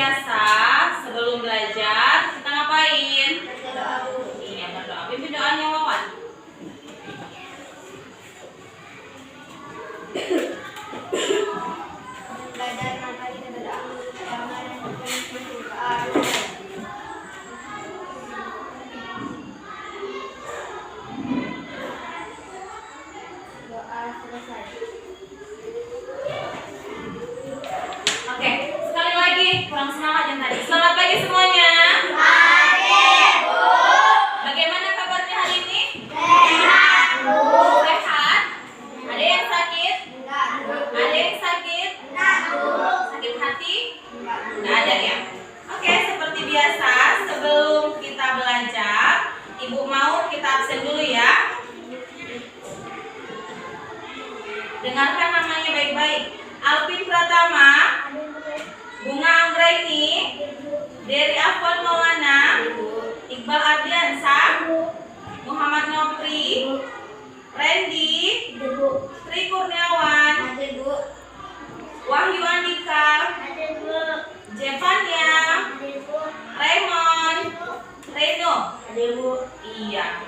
biasa sebelum belajar kita ngapain? Iya, berdoa. Pimpin doanya Wawan. Belajar maka kita berdoa jangan doa selesai. Oke, sekali lagi kurang semangat yang tadi. Selamat pagi semuanya. Pagi, Bu. Bagaimana kabarnya hari ini? Sehat, Bu. Sehat? Ada yang sakit? Enggak, Bu. Ada yang sakit? Enggak, Bu. Sakit hati? Enggak, Bu. Nggak ada ya? Oke, seperti biasa sebelum kita belajar, Ibu mau kita absen dulu ya. Dengarkan namanya baik-baik. Alvin Pratama, Bunga Anggraini, Dery Afwan Maulana, Iqbal Ardiansah, Muhammad Nopri, Randy, Tri Kurniawan, Ada, Bu. Wahyu Andika, Ada, Bu. Jevania, Ada, Bu. Raymond, Reno. Ada, Bu. Iya.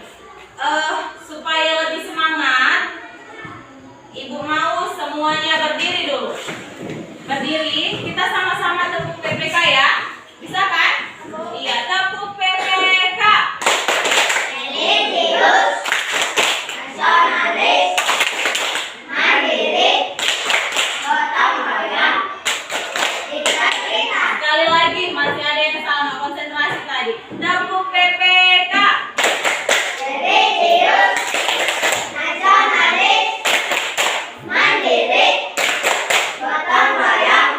Supaya lebih semangat, Ibu mau semuanya berdiri dulu. Berdiri, kita sama-sama tepuk PPK ya. Bisa kan? Iya, tepuk PPK. Religius, nasionalis, mandiri, gotong royong, integritas. Sekali lagi, masih ada yang salah nggak konsentrasi tadi. Tepuk PPK. Religius, nasionalis, mandiri, gotong royong,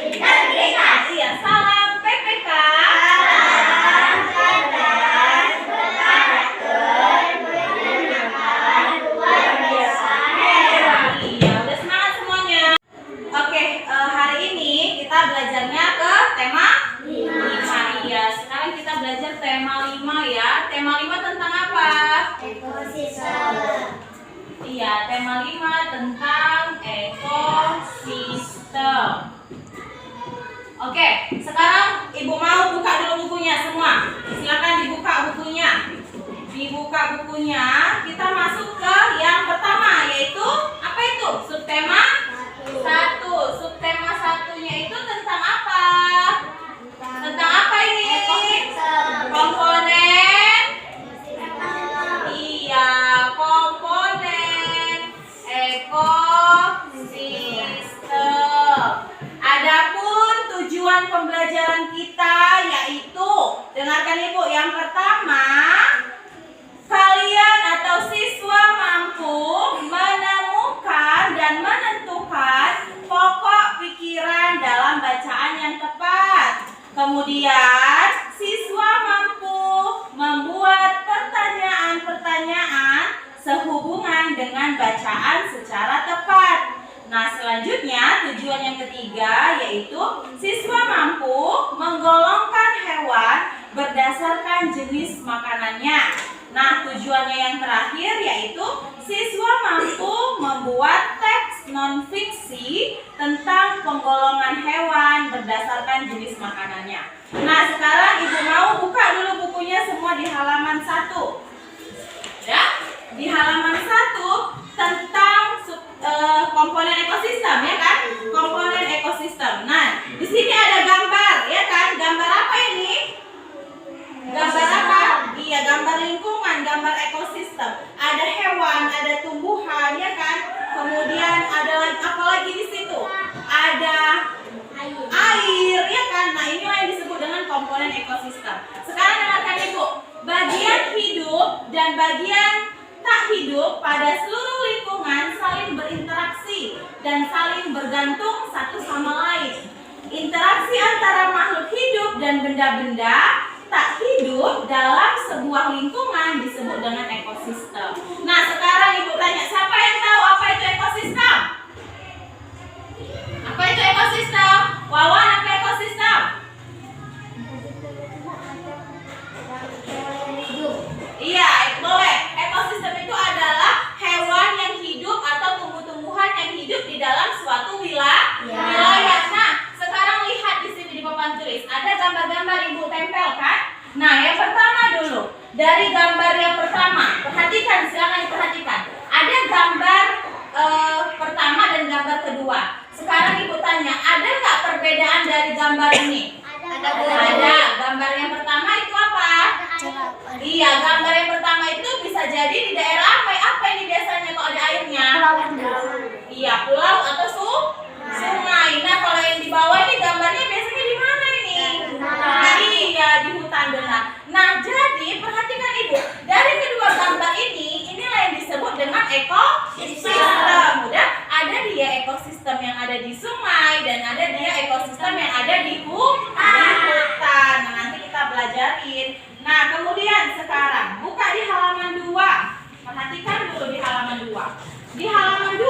integritas. Iya, salam PPK. Salam cerdas, berkarakter, menyenangkan, luar biasa hebat. Iya, udah semangat semuanya. Oke, hari ini kita belajarnya ke tema 5. Iya, sekarang kita belajar tema 5 ya. Tema 5 tentang apa? Ekosistem. Iya, tema 5 tentang ekosistem. Oke, sekarang Ibu mau buka dulu bukunya semua. Silakan dibuka bukunya. Dibuka bukunya, kita masuk ke yang pertama, yaitu apa itu? Subtema 1. Subtema 1-nya itu tentang apa? Tentang apa ini? Komponen. Iya, komponen ekosistem. Adapun tujuan pembelajaran kita yaitu, dengarkan Ibu, yang pertama, kalian atau siswa mampu menemukan dan menentukan pokok pikiran dalam bacaan yang tepat. Kemudian, siswa mampu membuat pertanyaan-pertanyaan sehubungan dengan bacaan secara tepat. Nah, selanjutnya tujuan yang ketiga yaitu siswa mampu menggolongkan hewan berdasarkan jenis makanannya. Nah, tujuannya yang terakhir yaitu siswa mampu membuat teks non-fiksi tentang penggolongan hewan berdasarkan jenis makanannya. Nah, sekarang Ibu mau buka dulu bukunya semua di halaman 1. Ya, di halaman 1 tentang komponen ekosistem, ya kan? Komponen ekosistem. Nah, di sini ada gambar, ya kan? Gambar apa ini? Gambar apa? Iya, gambar lingkungan, gambar ekosistem. Ada hewan, ada tumbuhan, ya kan? Kemudian ada apa lagi di situ? Ada air, ya kan? Nah, inilah yang disebut dengan komponen ekosistem. Sekarang dengarkan Ibu, bagian hidup dan bagian tak hidup pada seluruh lingkungan saling berinteraksi dan saling bergantung satu sama lain. Interaksi antara makhluk hidup dan benda-benda tak hidup dalam sebuah lingkungan disebut dengan ekosistem. Nah, sekarang Ibu tanya, siapa yang tahu apa itu ekosistem? Apa itu ekosistem? Wawan, apa ekosistem? Iya, boleh. Ekosistem itu adalah hewan yang hidup atau tumbuh-tumbuhan yang hidup di dalam suatu wilayah. Nah, sekarang lihat di sini di papan dua. Sekarang ibu tanya, ada nggak perbedaan dari gambar ini? Ada. Gambar yang pertama itu apa? Iya, gambar yang pertama itu bisa jadi di daerah apa ini biasanya kalau ada airnya? Iya, pulau atau sungai. Nah, kalau yang di bawah ini gambarnya biasanya di mana ini? Iya, di hutan benar. Nah, jadi perhatikan ibu, dari kedua gambar inilah yang disebut dengan ekosistem. Udah, ada dia ekosistem yang ada di sungai dan ada dia ekosistem yang ada di hutan. Nah, nanti kita belajarin. Nah, kemudian sekarang buka di halaman 2. Perhatikan dulu di halaman 2. Di halaman 2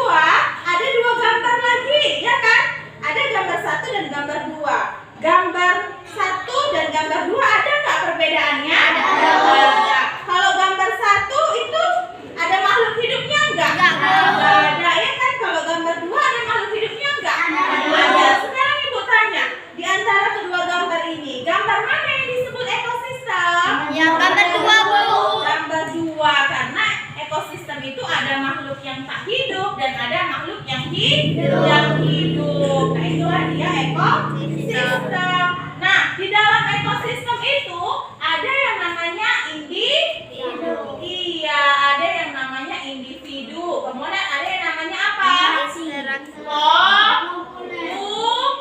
ada dua gambar lagi, ya kan? Ada gambar 1 dan gambar 2. Gambar 1 dan gambar 2 ada nggak perbedaannya? Ada. Kalau gambar 1 itu ada makhluk hidupnya enggak? Enggak ada, ya kan? Kalau gambar 2 ada makhluk hidupnya enggak? Ada. Sekarang ibu tanya, di antara kedua gambar ini, gambar mana yang disebut ekosistem? Yang gambar 2, Bu. Gambar 2, karena ekosistem itu ada makhluk yang tak hidup dan ada makhluk yang hidup. Nah, itulah dia ekosistem. Nah, di dalam ekosistem itu ada yang namanya individu. Iya, ada yang namanya individu. Kemudian ada yang namanya apa?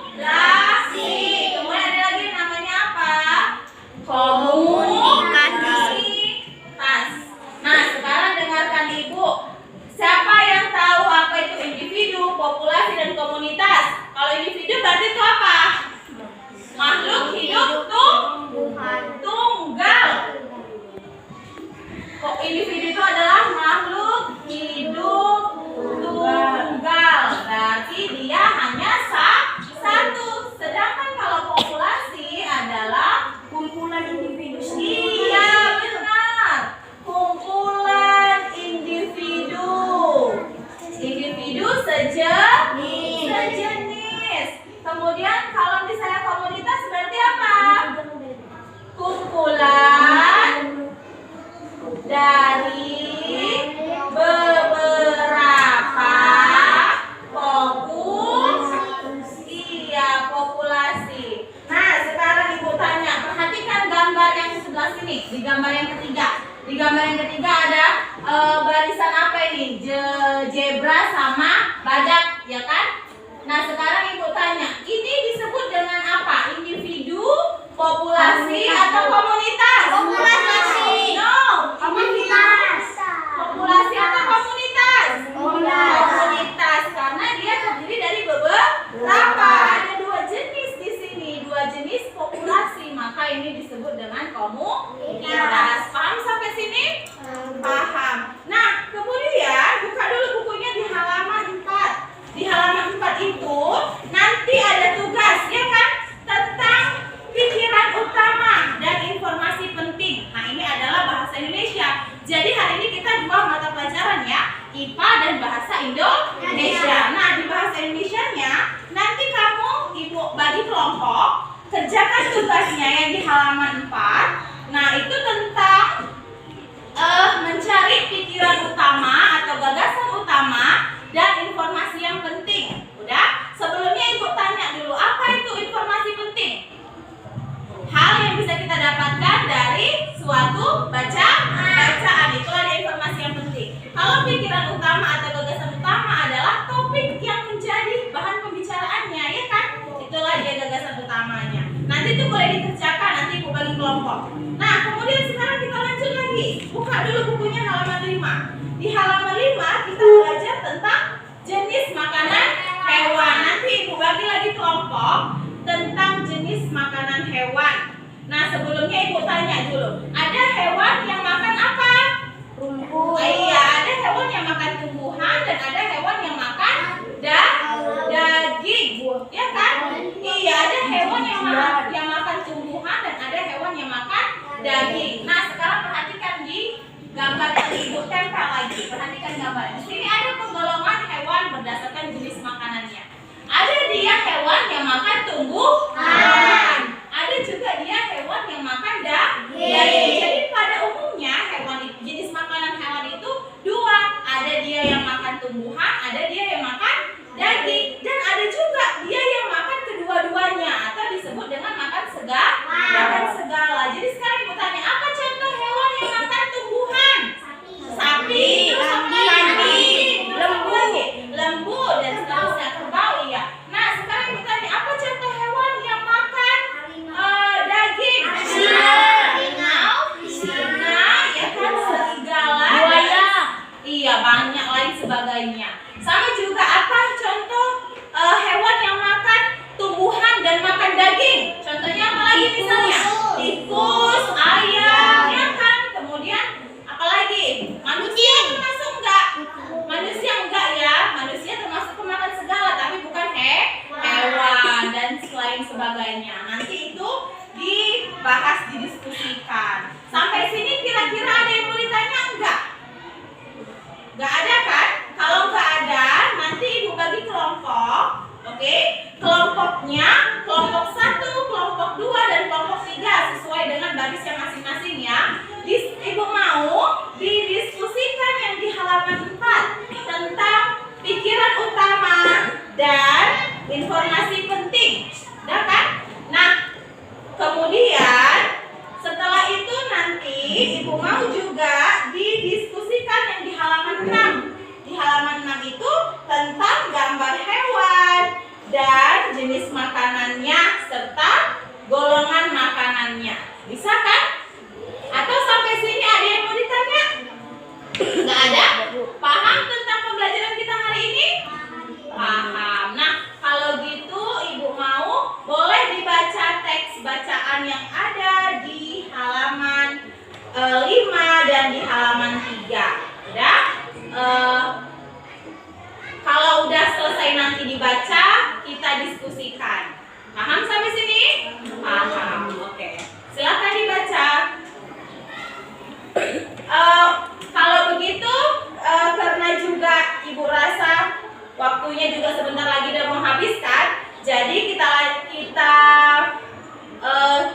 Populasi. Kemudian ada lagi yang namanya apa? Komunitas. Nah, sekarang dengarkan ibu. Siapa yang tahu apa itu individu, populasi, dan komunitas? Kalau individu berarti itu apa? Makhluk hidup tunggal. Kok individu itu adalah makhluk hidup tunggal. Berarti dia hanya satu. Sedangkan kalau populasi adalah kumpulan individu. Iya, benar. Kumpulan individu. Individu sejenis. Kemudian kalau misalnya komunitas berarti apa? Kumpulan dari beberapa populasi. Nah, sekarang ibu tanya, perhatikan gambar yang di sebelah sini, di gambar yang ketiga. Di gambar yang ketiga ada barisan apa ini? Zebra sama badak, ya kan? Nah, sekarang ibu tanya, ini disebut dengan apa? Individu, populasi, atau komunitas? Populasi. No, Komunitas. populasi atau komunitas? Komunitas. Karena dia terdiri dari beberapa. Ada dua jenis di sini, dua jenis populasi, maka ini disebut dengan komunitas. Paham sampai sini? Paham. Nah, kemudian buka dulu bukunya di halaman 4. Di halaman 4 itu nanti ada tugas, ya kan? Tentang pikiran utama dan informasi penting. Nah, ini adalah bahasa Indonesia. Jadi hari ini kita dua mata pelajaran ya, IPA dan bahasa Indonesia. Nah, di bahasa Indonesianya nanti kamu ibu bagi kelompok, kerjakan tugasnya yang di halaman 4. Nah, itu tentang mencari pikiran utama atau gagasan utama dan informasi yang penting. Udah? Sebelumnya ibu tanya dulu, apa itu informasi penting? Hal yang bisa kita dapatkan dari suatu bacaan. Itulah dia informasi yang penting. Kalau pikiran utama atau gagasan utama adalah topik yang menjadi bahan pembicaraannya, ya kan? Itulah dia gagasan utamanya. Nanti itu boleh dikerjakan, nanti ibu bagi kelompok. Nah, kemudian sekarang kita lanjut lagi. Buka dulu bukunya halaman 5. Di halaman 5 kita belajar tentang jenis makanan hewan. Nanti ibu bagi lagi kelompok tentang jenis makanan hewan. Nah, sebelumnya ibu tanya dulu, ada hewan yang makan apa? Iya, ada hewan yang makan tumbuhan dan ada hewan yang makan daging, ya kan? Iya, ada hewan yang makan tumbuhan dan ada hewan yang makan daging. Nah, sekarang perhatikan di gambar yang ibu tempel lagi. Perhatikan gambar. Di sini ada penggolongan hewan berdasarkan jenis makanannya. Ada dia hewan yang makan tumbuhan. Ada juga dia hewan yang makan daging. Jadi pada umumnya jenis makanan hewan itu dua. Ada dia yang makan tumbuhan, ada dia yang makan daging. Dan sebagainya. Nanti itu dibahas, didiskusikan. Sampai sini kira-kira ada yang mau ditanya enggak? Enggak ada kan? Kalau enggak ada, nanti Ibu bagi kelompok. Oke? Kelompoknya kelompok 1, kelompok 2 dan kelompok 3 sesuai dengan baris yang masing-masing ya. Ibu mau didiskusikan yang di halaman 4 tentang pikiran utama dan informasi penting. Udah kan? Nah, kemudian setelah itu nanti Ibu mau juga didiskusikan yang di halaman 6. Di halaman 6 itu tentang gambar hewan dan jenis makanannya serta golongan makanannya. Bisa kan? Atau sampai sini ada yang mau ditanya? Nggak ada? Paham tentang pembelajaran kita hari ini? Paham. Nah, kalau gitu Ibu mau boleh dibaca teks bacaan yang ada di halaman 5 dan di halaman 3. Udah? Kalau udah selesai nanti dibaca, kita diskusikan. Paham sampai sini? Paham. Oke. Silakan dibaca. Kalau begitu, karena juga Ibu rasa waktunya juga sebentar lagi udah mau habis kan, jadi kita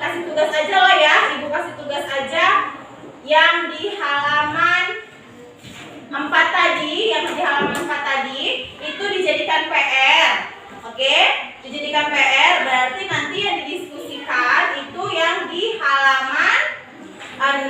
kasih tugas aja lah ya. Ibu kasih tugas aja yang di halaman 4 tadi, itu dijadikan PR. Oke? Dijadikan PR berarti nanti yang didiskusikan itu yang di halaman 6